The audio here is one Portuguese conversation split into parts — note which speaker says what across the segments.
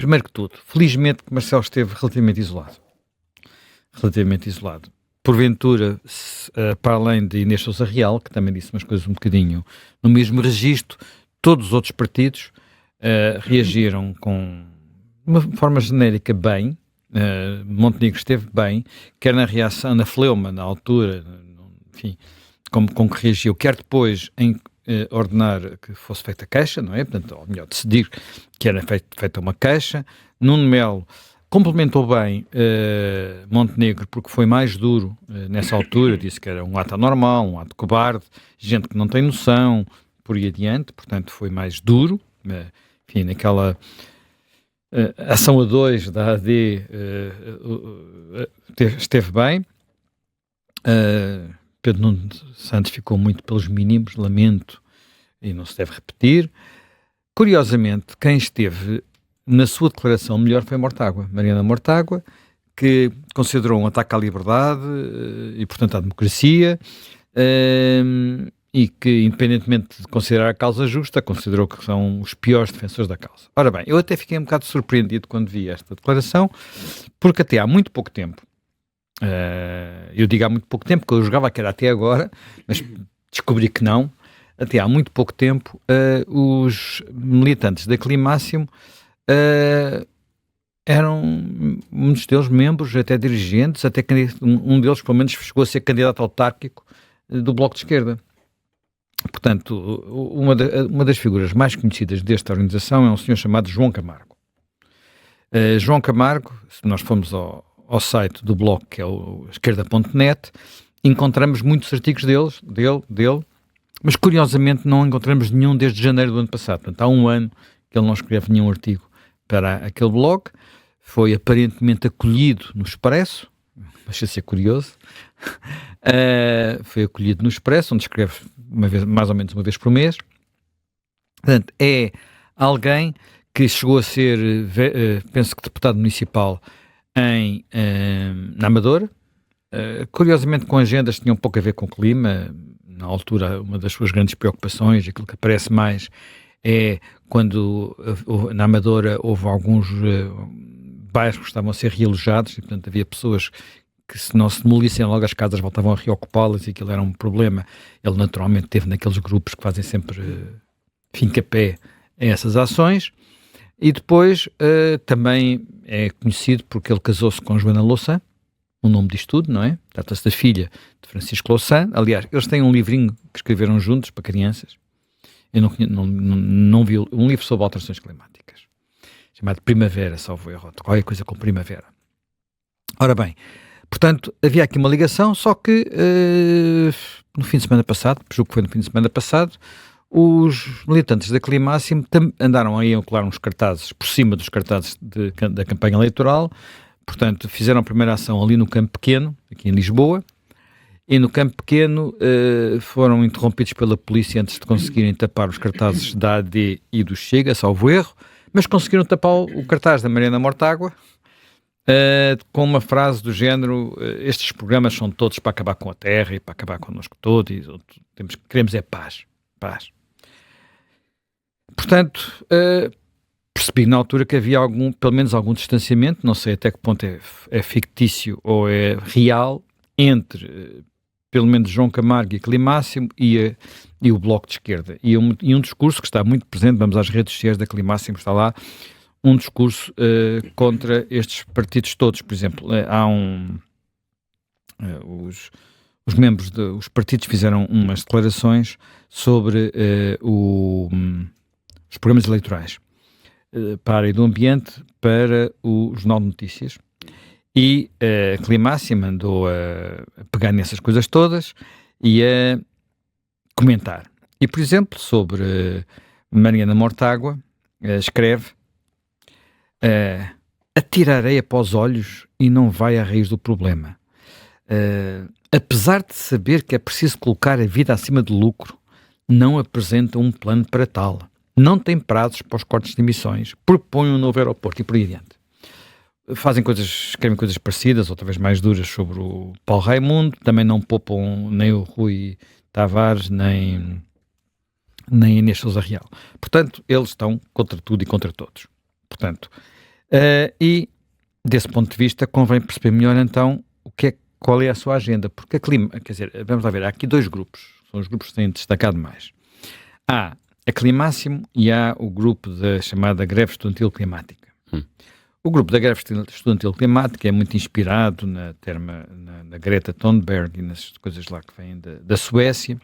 Speaker 1: primeiro que tudo, felizmente que Marcelo esteve relativamente isolado. Relativamente isolado. Porventura, para além de Inês Sousa Real, que também disse umas coisas um bocadinho no mesmo registro, todos os outros partidos reagiram com uma forma genérica bem. Montenegro esteve bem, quer na reação, na fleuma, na altura, enfim, como que reagiu, quer depois em ordenar que fosse feita queixa, não é? Portanto, ou melhor, decidir que era feita uma queixa. Nuno Melo complementou bem Montenegro, porque foi mais duro nessa altura, disse que era um ato anormal, um ato cobarde, gente que não tem noção, por aí adiante, portanto foi mais duro, enfim, naquela ação a dois da AD esteve bem. Pedro Nuno Santos ficou muito pelos mínimos, lamento, e não se deve repetir. Curiosamente, quem esteve na sua declaração melhor foi Mortágua, Mariana Mortágua, que considerou um ataque à liberdade e, portanto, à democracia, e que, independentemente de considerar a causa justa, considerou que são os piores defensores da causa. Ora bem, eu até fiquei um bocado surpreendido quando vi esta declaração, porque até há muito pouco tempo, eu digo há muito pouco tempo, porque eu jogava que era até agora, mas descobri que não, até há muito pouco tempo, os militantes da Climáximo eram muitos deles membros, até dirigentes, até um deles pelo menos chegou a ser candidato autárquico do Bloco de Esquerda. Portanto, uma das figuras mais conhecidas desta organização é um senhor chamado João Camargo. João Camargo, se nós formos ao site do Bloco, que é o esquerda.net, encontramos muitos artigos dele, mas curiosamente não encontramos nenhum desde janeiro do ano passado. Portanto, há um ano que ele não escreve nenhum artigo para aquele blog. Foi aparentemente acolhido no Expresso, deixa ser curioso, foi acolhido no Expresso, onde escreve mais ou menos uma vez por mês. Portanto, é alguém que chegou a ser, penso que deputado municipal na Amadora, curiosamente com agendas que tinham pouco a ver com o clima. Na altura, uma das suas grandes preocupações, aquilo que aparece mais, é quando na Amadora houve alguns bairros que estavam a ser realojados e, portanto, havia pessoas que, se não se demolissem logo as casas, voltavam a reocupá-las, e aquilo era um problema. Ele naturalmente teve naqueles grupos que fazem sempre fim-capé a essas ações. E depois também é conhecido porque ele casou-se com Joana Louçã, o nome diz tudo, não é? Trata-se da filha de Francisco Louçã. Aliás, eles têm um livrinho que escreveram juntos para crianças. Eu não vi um livro sobre alterações climáticas, chamado Primavera, salvo erro, qualquer coisa com primavera. Ora bem, portanto, havia aqui uma ligação, só que no fim de semana passado, julgo que foi no fim de semana passado, os militantes da Climáximo andaram aí a colar uns cartazes por cima dos cartazes da campanha eleitoral. Portanto, fizeram a primeira ação ali no Campo Pequeno, aqui em Lisboa, e no Campo Pequeno foram interrompidos pela polícia antes de conseguirem tapar os cartazes da AD e do Chega, salvo erro, mas conseguiram tapar o cartaz da Mariana Mortágua com uma frase do género: estes programas são todos para acabar com a terra e para acabar connosco todos, e queremos é paz. Portanto, percebi na altura que havia pelo menos algum distanciamento, não sei até que ponto é fictício ou é real, entre pelo menos João Camargo e Climáximo e o Bloco de Esquerda. E um discurso que está muito presente, vamos às redes sociais da Climáximo, está lá um discurso contra estes partidos todos. Por exemplo, há os membros dos partidos fizeram umas declarações sobre os programas eleitorais para a área do ambiente, para o Jornal de Notícias, e a Climáximo mandou a pegar nessas coisas todas e a comentar. E, por exemplo, sobre Mariana Mortágua, escreve: atira areia para os olhos e não vai à raiz do problema. Apesar de saber que é preciso colocar a vida acima do lucro, não apresenta um plano para tal. Não tem prazos para os cortes de emissões, propõe um novo aeroporto e por aí adiante. Escrevem coisas parecidas, outra vez mais duras, sobre o Paulo Raimundo. Também não poupam nem o Rui Tavares, nem a Inês Sousa Real. Portanto, eles estão contra tudo e contra todos. Portanto, E, desse ponto de vista, convém perceber melhor, então, qual é a sua agenda, porque quer dizer, vamos lá ver, há aqui dois grupos, são os grupos que têm destacado mais. Há a Climáximo e há o grupo da chamada greve estudantil climática. O grupo da greve estudantil climática é muito inspirado na Greta Thunberg e nas coisas lá que vêm da Suécia.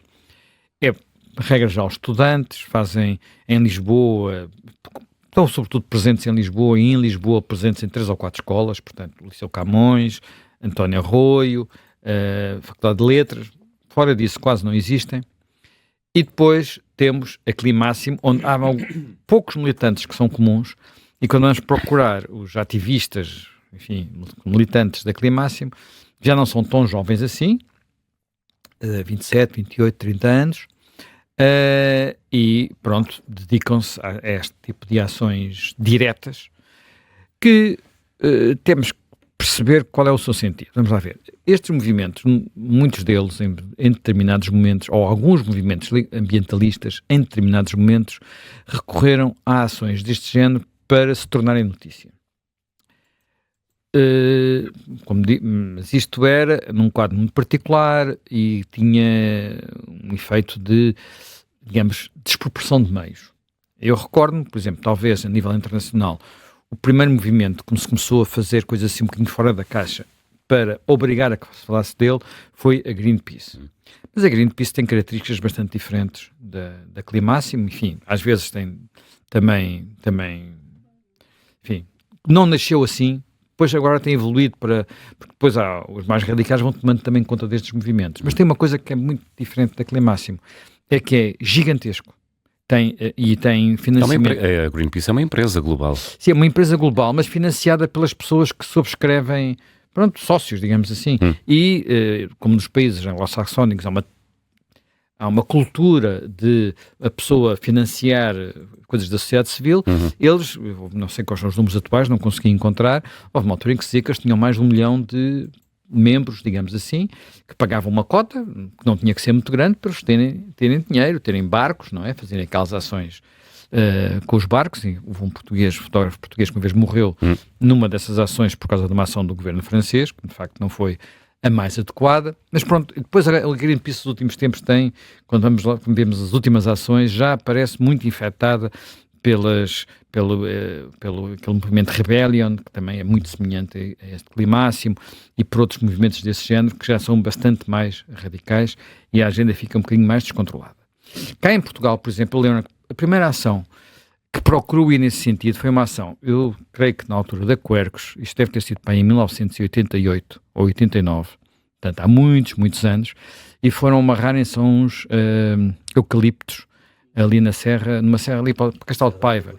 Speaker 1: É, regra geral, estudantes, fazem em Lisboa, estão sobretudo presentes em Lisboa e em Lisboa presentes em 3 ou 4 escolas, portanto, Liceu Camões, António Arroio, Faculdade de Letras, fora disso quase não existem. E depois temos a Climáximo, onde há poucos militantes que são comuns, e quando vamos procurar os ativistas, enfim, militantes da Climáximo, já não são tão jovens assim, 27, 28, 30 anos, e pronto, dedicam-se a este tipo de ações diretas que temos que perceber qual é o seu sentido. Vamos lá ver. Estes movimentos, muitos deles em determinados momentos, ou alguns movimentos ambientalistas em determinados momentos, recorreram a ações deste género para se tornarem notícia. Mas isto era num quadro muito particular e tinha um efeito de, digamos, desproporção de meios. Eu recordo-me, por exemplo, talvez a nível internacional, o primeiro movimento, como se começou a fazer coisas assim um bocadinho fora da caixa para obrigar a que se falasse dele, foi a Greenpeace. Mas a Greenpeace tem características bastante diferentes da Climáximo, enfim, às vezes tem também, enfim, não nasceu assim, depois agora tem evoluído porque depois os mais radicais vão tomando também conta destes movimentos. Mas tem uma coisa que é muito diferente da Climáximo, é que é gigantesco. Tem financiamento.
Speaker 2: A Greenpeace é uma empresa global.
Speaker 1: Sim, é uma empresa global, mas financiada pelas pessoas que subscrevem, pronto, sócios, digamos assim. E, como nos países anglo-saxónicos, há uma cultura de a pessoa financiar coisas da sociedade civil, eles, não sei quais são os números atuais, não consegui encontrar, houve uma altura em que se dizia que eles tinham mais de 1 milhão de membros, digamos assim, que pagavam uma cota, que não tinha que ser muito grande, para eles terem dinheiro, terem barcos, não é? Fazerem aquelas ações com os barcos. E houve um fotógrafo português que uma vez morreu numa dessas ações por causa de uma ação do governo francês, que de facto não foi a mais adequada. Mas pronto, depois a Greenpeace dos últimos tempos quando vamos lá, quando vemos as últimas ações, já aparece muito infectada pelo aquele movimento Rebellion, que também é muito semelhante a este Climáximo, e por outros movimentos desse género, que já são bastante mais radicais, e a agenda fica um bocadinho mais descontrolada. Cá em Portugal, por exemplo, a primeira ação que procurou ir nesse sentido foi uma ação, eu creio que na altura da Quercus, isto deve ter sido em 1988 ou 89, portanto há muitos anos, e foram amarrarem-se a uns eucaliptos ali na serra, numa serra ali para o Castelo de Paiva,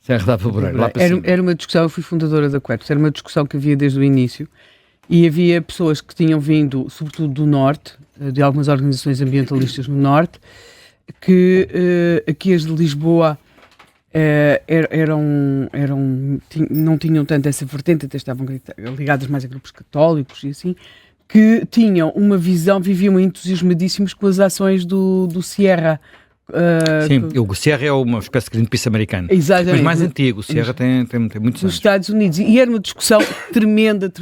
Speaker 1: Serra da Alvoreira, lá para cima.
Speaker 3: Era uma discussão, eu fui fundadora da Quercus, era uma discussão que havia desde o início, e havia pessoas que tinham vindo, sobretudo do Norte, de algumas organizações ambientalistas no Norte, que aqui as de Lisboa não tinham tanto essa vertente, até estavam ligadas mais a grupos católicos e assim, que tinham uma visão, viviam entusiasmadíssimos com as ações do Sierra.
Speaker 1: Sim, o Sierra é uma espécie de Greenpeace americano.
Speaker 3: Exatamente.
Speaker 1: Mas mais antigo, o Sierra tem muitos anos.
Speaker 3: Nos Estados Unidos, e era uma discussão tremenda,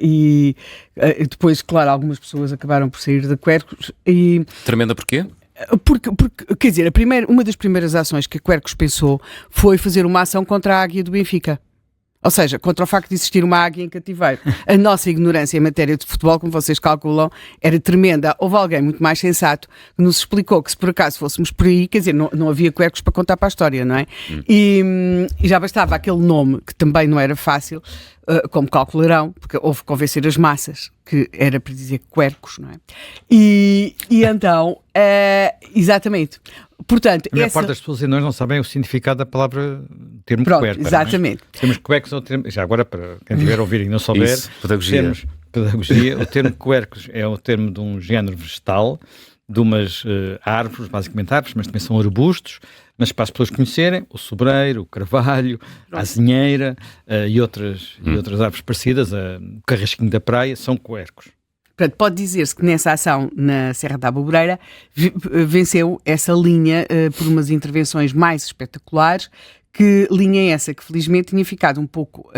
Speaker 3: e depois, claro, algumas pessoas acabaram por sair da Quercus.
Speaker 2: Tremenda porquê?
Speaker 3: Porque, quer dizer, uma das primeiras ações que a Quercus pensou foi fazer uma ação contra a águia do Benfica. Ou seja, contra o facto de existir uma águia em cativeiro. A nossa ignorância em matéria de futebol, como vocês calculam, era tremenda. Houve alguém muito mais sensato que nos explicou que se por acaso fôssemos por aí, quer dizer, não havia Quercus para contar para a história, não é? E já bastava aquele nome, que também não era fácil, como calcularão, porque houve que convencer as massas que era para dizer Quercus, não é? E então, exatamente. Portanto,
Speaker 1: a maior parte das pessoas ainda não sabem o significado da palavra termo quercus.
Speaker 3: Exatamente.
Speaker 1: Temos quercus, já agora para quem estiver a ouvir e não souber,
Speaker 2: isso, pedagogia.
Speaker 1: O termo quercus é o termo de um género vegetal, de umas árvores, basicamente árvores, mas também são arbustos, mas para as pessoas conhecerem, o sobreiro, o carvalho, a azinheira e outras árvores parecidas, o carrasquinho da praia, são quercus.
Speaker 3: Portanto, pode dizer-se que nessa ação na Serra da Alvoreira venceu essa linha por umas intervenções mais espetaculares que linha é essa, que felizmente tinha ficado um pouco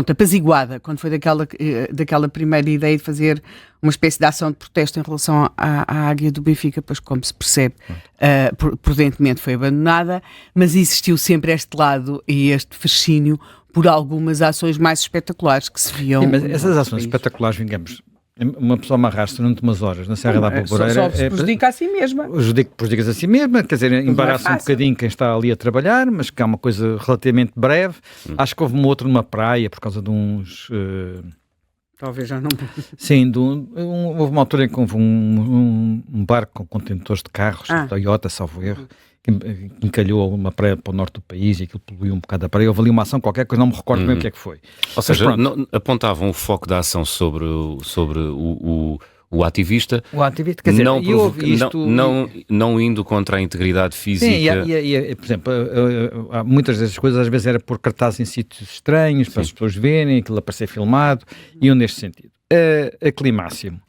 Speaker 3: apaziguada, quando foi daquela primeira ideia de fazer uma espécie de ação de protesto em relação à águia do Benfica, pois como se percebe, prudentemente foi abandonada, mas existiu sempre este lado e este fascínio por algumas ações mais espetaculares que se viam.
Speaker 1: Sim, mas essas ações espetaculares, digamos, uma pessoa amarrar-se durante umas horas na Serra da Aboboreira...
Speaker 3: Só se prejudica a si mesma.
Speaker 1: Prejudica-se a si mesma, quer dizer, embaraça um bocadinho quem está ali a trabalhar, mas que é uma coisa relativamente breve. Acho que houve uma outra numa praia, por causa de uns...
Speaker 3: Talvez já não...
Speaker 1: Sim, houve uma altura em que houve um barco com contentores de carros, Toyota, salvo erro, que encalhou uma praia para o norte do país e aquilo poluiu um bocado a praia. Houve ali uma ação qualquer coisa, não me recordo bem o que é que foi.
Speaker 2: Ou seja, apontavam o foco da ação sobre o ativista,
Speaker 1: o ativista, quer dizer,
Speaker 2: não indo contra a integridade física.
Speaker 1: Sim, por exemplo, muitas dessas coisas às vezes era por cartazes em sítios estranhos, para as pessoas verem, aquilo aparecer filmado, iam neste sentido. A Climáximo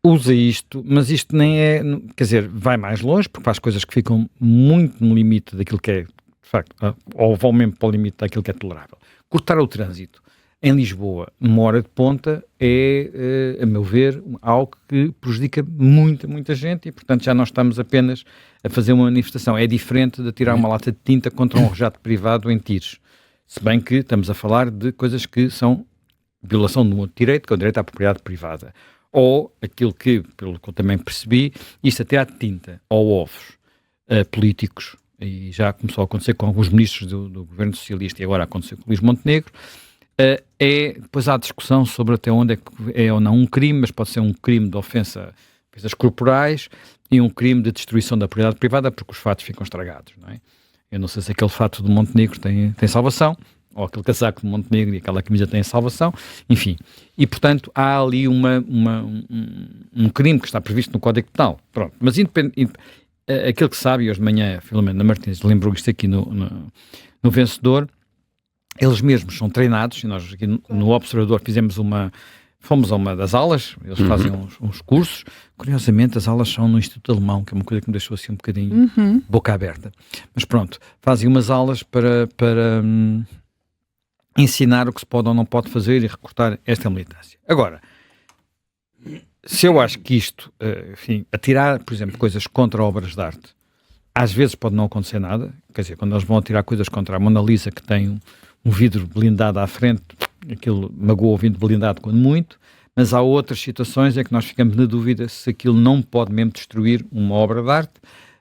Speaker 1: usa isto, mas isto nem é, quer dizer, vai mais longe, porque faz coisas que ficam muito no limite daquilo que é, de facto, ou vão mesmo para o limite daquilo que é tolerável. Cortar o trânsito em Lisboa, numa hora de ponta, é, a meu ver, algo que prejudica muita gente e, portanto, já não estamos apenas a fazer uma manifestação. É diferente de tirar uma lata de tinta contra um rejato privado em tiros. Se bem que estamos a falar de coisas que são violação de um outro direito, que é o direito à propriedade privada. Ou aquilo que, pelo que eu também percebi, isto a tirar de tinta ou ovos políticos, e já começou a acontecer com alguns ministros do governo socialista e agora aconteceu com o Luís Montenegro, depois há discussão sobre até onde é ou não um crime, mas pode ser um crime de ofensa a coisas corporais e um crime de destruição da propriedade privada, porque os fatos ficam estragados, não é? Eu não sei se aquele fato do Montenegro tem salvação, ou aquele casaco de Montenegro e aquela camisa têm salvação, enfim. E, portanto, há ali um crime que está previsto no Código Penal. Pronto. Mas, aquele que sabe, e hoje de manhã a Filomena Martins lembrou isto aqui no Vencedor, eles mesmos são treinados, e nós aqui no Observador fomos a uma das aulas, eles fazem uns cursos. Curiosamente, as aulas são no Instituto Alemão, que é uma coisa que me deixou assim um bocadinho boca aberta. Mas pronto, fazem umas aulas para ensinar o que se pode ou não pode fazer e recortar esta militância. Agora, se eu acho que isto, enfim, atirar, por exemplo, coisas contra obras de arte, às vezes pode não acontecer nada, quer dizer, quando eles vão atirar coisas contra a Mona Lisa, que tem um vidro blindado à frente, aquilo magoa o vidro blindado quando muito, mas há outras situações em que nós ficamos na dúvida se aquilo não pode mesmo destruir uma obra de arte.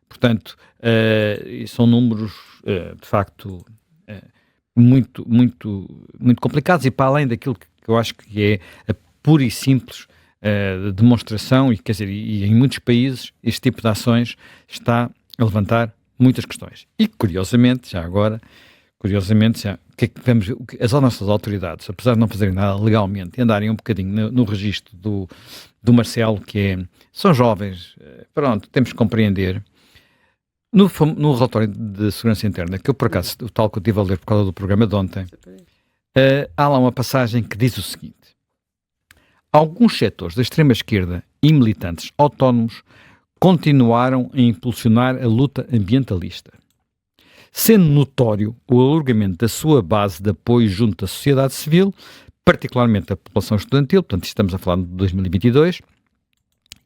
Speaker 1: Portanto, são números, de facto, muito complicados, e para além daquilo que eu acho que é a pura e simples demonstração, e quer dizer, e em muitos países este tipo de ações está a levantar muitas questões. E curiosamente, o que é que vemos, as nossas autoridades, apesar de não fazerem nada legalmente, andarem um bocadinho no registro do Marcelo, são jovens, pronto, temos que compreender. No relatório de segurança interna, que eu por acaso, o tal que eu estive a ler por causa do programa de ontem, há lá uma passagem que diz o seguinte: alguns setores da extrema-esquerda e militantes autónomos continuaram a impulsionar a luta ambientalista, sendo notório o alargamento da sua base de apoio junto à sociedade civil, particularmente da população estudantil, portanto estamos a falar de 2022,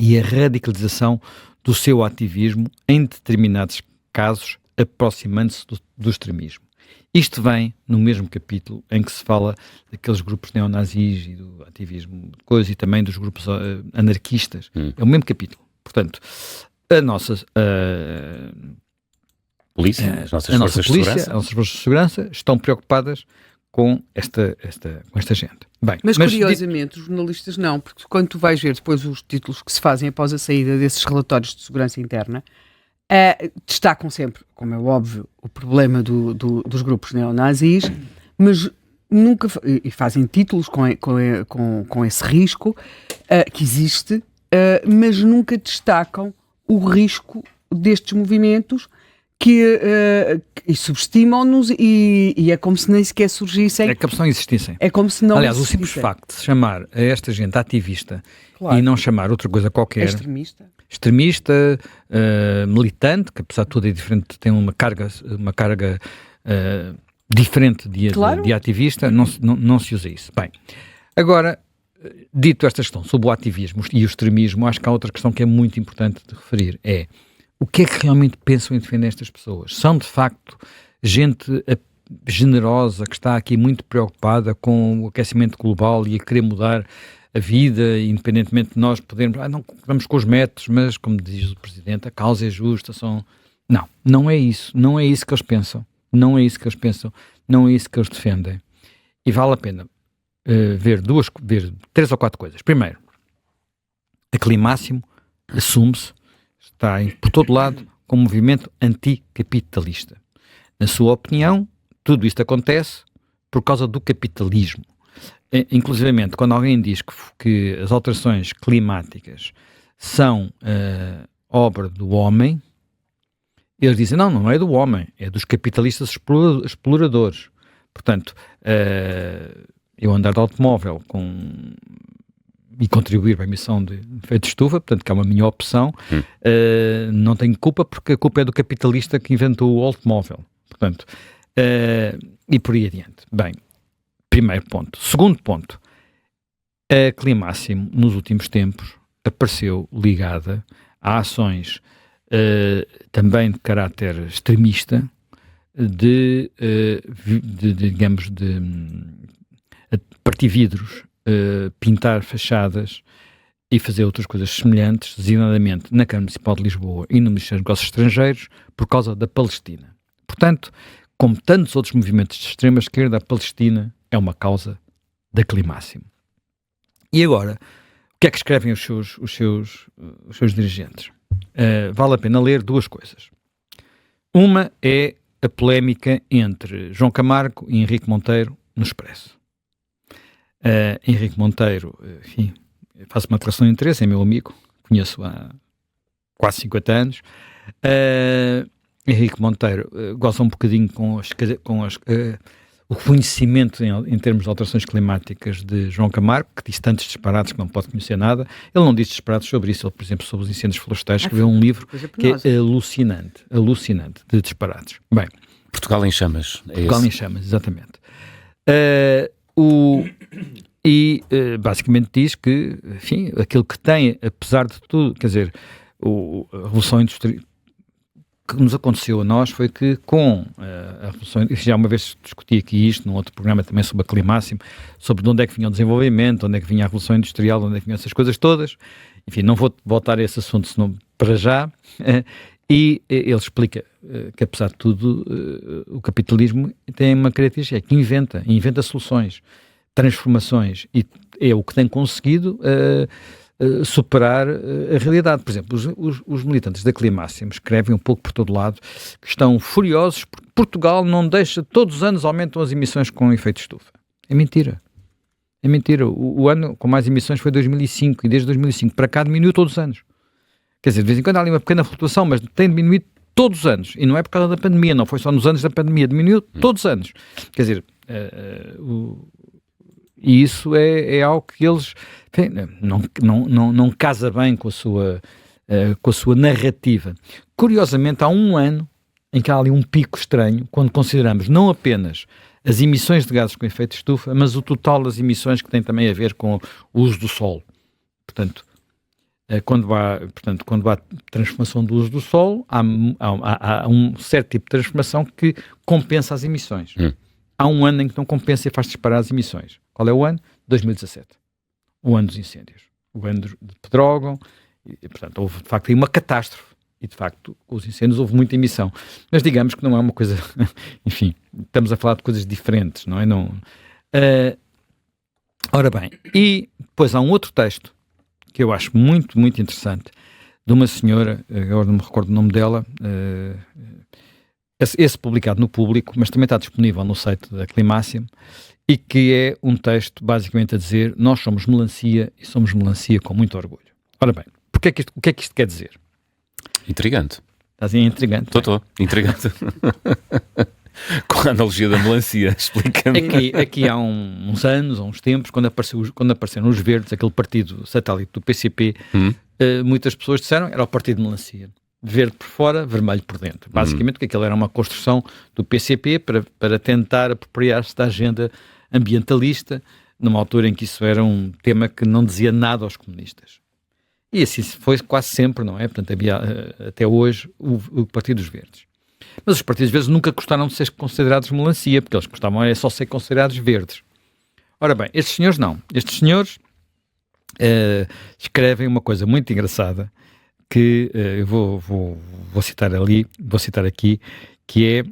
Speaker 1: e a radicalização do seu ativismo em determinados casos, aproximando-se do extremismo. Isto vem no mesmo capítulo em que se fala daqueles grupos neonazis e do ativismo de coisas, e também dos grupos anarquistas. É o mesmo capítulo. Portanto, a nossa
Speaker 2: polícia, as nossas forças
Speaker 1: de segurança estão preocupadas com esta gente. Bem,
Speaker 3: mas curiosamente, os jornalistas não, porque quando tu vais ver depois os títulos que se fazem após a saída desses relatórios de segurança interna, destacam sempre, como é óbvio, o problema dos grupos neonazis, mas nunca, e fazem títulos com esse risco que existe, mas nunca destacam o risco destes movimentos e subestimam-nos, e é como se nem sequer surgissem.
Speaker 1: É como se não existissem.
Speaker 3: É como se não
Speaker 1: Aliás,
Speaker 3: existissem.
Speaker 1: o simples facto de chamar a esta gente ativista,
Speaker 3: claro,
Speaker 1: e não chamar outra coisa qualquer,
Speaker 3: extremista,
Speaker 1: extremista, militante, que apesar de tudo é diferente, tem uma carga diferente de ativista, não se usa isso. Bem, agora, dito esta questão sobre o ativismo e o extremismo, acho que há outra questão que é muito importante de referir, é o que é que realmente pensam em defender estas pessoas? São, de facto, gente generosa que está aqui muito preocupada com o aquecimento global e a querer mudar a vida, independentemente de nós podermos, não vamos com os métodos, mas, como diz o Presidente, a causa é justa, não é isso, não é isso que eles pensam, não é isso que eles pensam, não é isso que eles defendem. E vale a pena ver 3 ou 4 coisas. Primeiro, a Climáximo assume-se, está por todo lado, como um movimento anticapitalista. Na sua opinião, tudo isto acontece por causa do capitalismo. Inclusivamente, quando alguém diz que as alterações climáticas são obra do homem, eles dizem, não é do homem, é dos capitalistas exploradores. Portanto, eu andar de automóvel e contribuir para a emissão de efeito de estufa, portanto, que é uma minha opção, não tenho culpa, porque a culpa é do capitalista que inventou o automóvel. Portanto, e por aí adiante. Bem, primeiro ponto. Segundo ponto, a Climáximo, nos últimos tempos, apareceu ligada a ações também de caráter extremista, digamos, de partir vidros, pintar fachadas e fazer outras coisas semelhantes, designadamente na Câmara Municipal de Lisboa e no Ministério dos Negócios Estrangeiros, por causa da Palestina. Portanto, como tantos outros movimentos de extrema-esquerda, a Palestina é uma causa da Climáximo. E agora, o que é que escrevem os seus dirigentes? Vale a pena ler 2 coisas. Uma é a polémica entre João Camargo e Henrique Monteiro no Expresso. Henrique Monteiro, enfim, faço uma declaração de interesse, é meu amigo, conheço há quase 50 anos. Henrique Monteiro goza um bocadinho com o conhecimento em termos de alterações climáticas de João Camargo, que diz tantos disparados que não pode conhecer nada. Ele não diz disparados sobre isso, ele, por exemplo, sobre os incêndios florestais, escreveu um livro que é alucinante de disparados. Bem,
Speaker 2: Portugal em Chamas.
Speaker 1: Portugal em Chamas, exatamente. Basicamente diz que, enfim, aquilo que tem, apesar de tudo, quer dizer, a Revolução Industrial que nos aconteceu a nós foi que com a Revolução, já uma vez discuti aqui isto num outro programa também sobre a Climáximo, sobre de onde é que vinha o desenvolvimento, onde é que vinha a Revolução Industrial, onde é que vinham essas coisas todas, enfim, não vou voltar a esse assunto senão para já, e ele explica que apesar de tudo o capitalismo tem uma característica, é que inventa soluções, transformações, e é o que tem conseguido superar a realidade. Por exemplo, os militantes da Climáximo escrevem um pouco por todo lado que estão furiosos porque Portugal não deixa, todos os anos aumentam as emissões com efeito de estufa. É mentira. É mentira. O ano com mais emissões foi 2005 e desde 2005 para cá diminuiu todos os anos. Quer dizer, de vez em quando há ali uma pequena flutuação, mas tem diminuído todos os anos. E não é por causa da pandemia, não foi só nos anos da pandemia, diminuiu todos os anos. Quer dizer, e isso é algo que eles não casa bem com a sua narrativa. Curiosamente, há um ano em que há ali um pico estranho, quando consideramos não apenas as emissões de gases com efeito de estufa, mas o total das emissões que tem também a ver com o uso do solo. Portanto, quando há transformação do uso do solo, há um certo tipo de transformação que compensa as emissões. Há um ano em que não compensa e faz disparar as emissões. Qual é o ano? 2017. O ano dos incêndios. O ano de Pedrógão. E, portanto, houve de facto aí uma catástrofe. E, de facto, com os incêndios houve muita emissão. Mas digamos que não é uma coisa... Enfim, estamos a falar de coisas diferentes, não é? Ora bem, e depois há um outro texto que eu acho muito, muito interessante, de uma senhora, agora não me recordo o nome dela... esse publicado no Público, mas também está disponível no site da Climáximo, e que é um texto basicamente a dizer: nós somos melancia e somos melancia com muito orgulho. Ora bem, o que é que isto quer dizer?
Speaker 2: Intrigante.
Speaker 1: Estás aí intrigante?
Speaker 2: Estou, intrigante. Com a analogia da melancia, explica-me.
Speaker 1: Aqui há uns anos, há uns tempos, quando apareceram os Verdes, aquele partido satélite do PCP, muitas pessoas disseram, era o partido de melancia. Verde por fora, vermelho por dentro. Basicamente, porque aquilo era uma construção do PCP para tentar apropriar-se da agenda ambientalista, numa altura em que isso era um tema que não dizia nada aos comunistas. E assim foi quase sempre, não é? Portanto, havia até hoje o Partido dos Verdes. Mas os partidos verdes nunca gostaram de ser considerados melancia, porque eles gostavam era só ser considerados verdes. Ora bem, estes senhores não. Estes senhores escrevem uma coisa muito engraçada, que eu vou citar aqui, que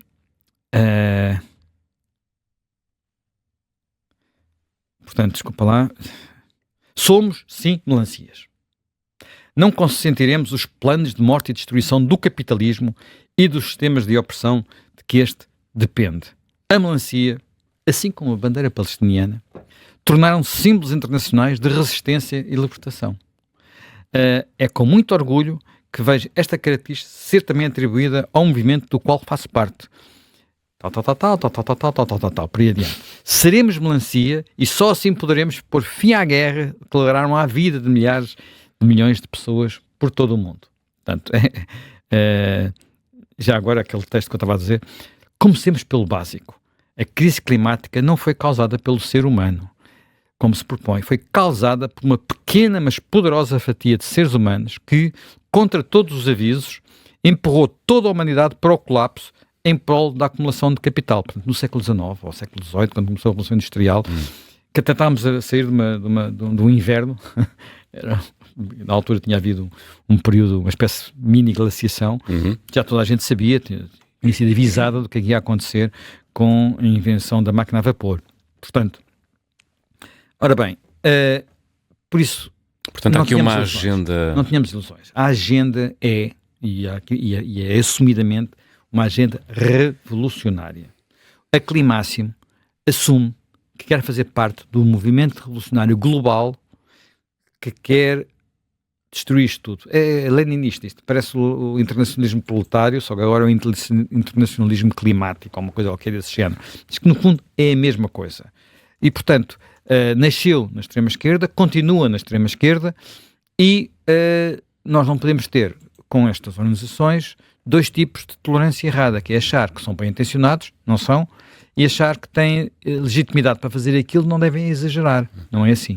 Speaker 1: é... portanto, desculpa lá. Somos, sim, melancias. Não consentiremos os planos de morte e destruição do capitalismo e dos sistemas de opressão de que este depende. A melancia, assim como a bandeira palestiniana, tornaram-se símbolos internacionais de resistência e libertação. É com muito orgulho que vejo esta característica ser também atribuída ao movimento do qual faço parte. Por aí adiante. Seremos melancia e só assim poderemos pôr fim à guerra, declararam à vida de milhares de milhões de pessoas por todo o mundo. Portanto, já agora aquele texto que eu estava a dizer, comecemos pelo básico. A crise climática não foi causada pelo ser humano, como se propõe, foi causada por uma pequena mas poderosa fatia de seres humanos que, contra todos os avisos, empurrou toda a humanidade para o colapso em prol da acumulação de capital. Portanto, no século XIX ou século XVIII, quando começou a Revolução Industrial, que até estávamos a sair de um inverno, na altura tinha havido um período, uma espécie de mini glaciação, já toda a gente sabia, tinha sido avisada do que ia acontecer com a invenção da máquina a vapor. Portanto, ora bem, por isso...
Speaker 2: Portanto, há aqui uma agenda...
Speaker 1: Não tínhamos ilusões. A agenda é, e é assumidamente, uma agenda revolucionária. A Climáximo assume que quer fazer parte do movimento revolucionário global que quer destruir isto tudo. É leninista isto. Parece o internacionalismo proletário, só que agora é o internacionalismo climático, ou uma coisa qualquer desse género. Diz que, no fundo, é a mesma coisa. E, portanto, nasceu na extrema-esquerda, continua na extrema-esquerda e nós não podemos ter, com estas organizações, dois tipos de tolerância errada, que é achar que são bem intencionados, não são, e achar que têm legitimidade para fazer aquilo, não devem exagerar. Não é assim.